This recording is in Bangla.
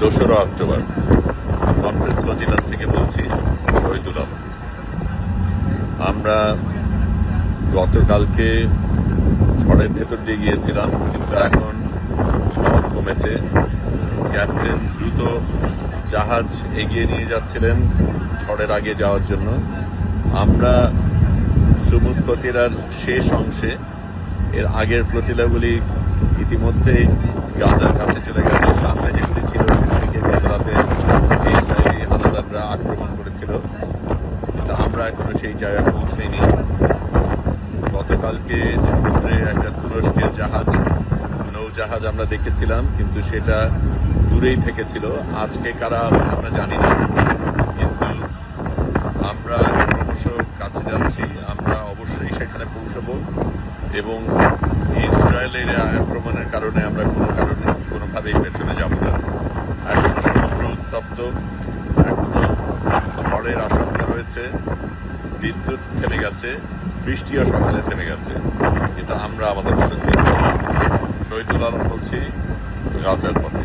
2রা অক্টোবর কনফারেন্স ফজিলাত থেকে বলছি, শহীদুল আলম। আমরা গতকালকে ঝড়ের ভেতর দিয়ে গিয়েছিলাম, কিন্তু এখন ঝড় কমেছে। ক্যাপ্টেন দ্রুত জাহাজ এগিয়ে নিয়ে যাচ্ছিলেন ঝড়ের আগে যাওয়ার জন্য। আমরা সুমুদ ফ্লোটিলার শেষ অংশে, এর আগের ফ্লোটিলাগুলি ইতিমধ্যেই গাজার কাছে চলে গেছে। সামনে যেগুলি ছিল সেগুলিকে গত রাতে ইসরায়েলি হানাদাররা আক্রমণ করেছিল, কিন্তু আমরা এখনো সেই জায়গায় পৌঁছাইনি। গতকালকে সমুদ্রে একটা তুরস্কের নৌজাহাজ আমরা দেখেছিলাম, কিন্তু সেটা দূরেই থেকেছিল। আজকে কারা আছে আমরা জানি না, কিন্তু আমরা ক্রমশ কাছে যাচ্ছি। আমরা অবশ্যই সেখানে পৌঁছাবো এবং ইসরায়েলের আক্রমণের কারণে আমরা কোনোভাবেই পেছনে যাব না। এখনো সমুদ্র উত্তপ্ত, এখনো ঝড়ের আশঙ্কা রয়েছে, বিদ্যুৎ থেমে গেছে, বৃষ্টিও সকালে থেমে গেছে, কিন্তু আমরা আমাদের মতন চলছি। শহীদুল আলম বলছি, গাজার পথে।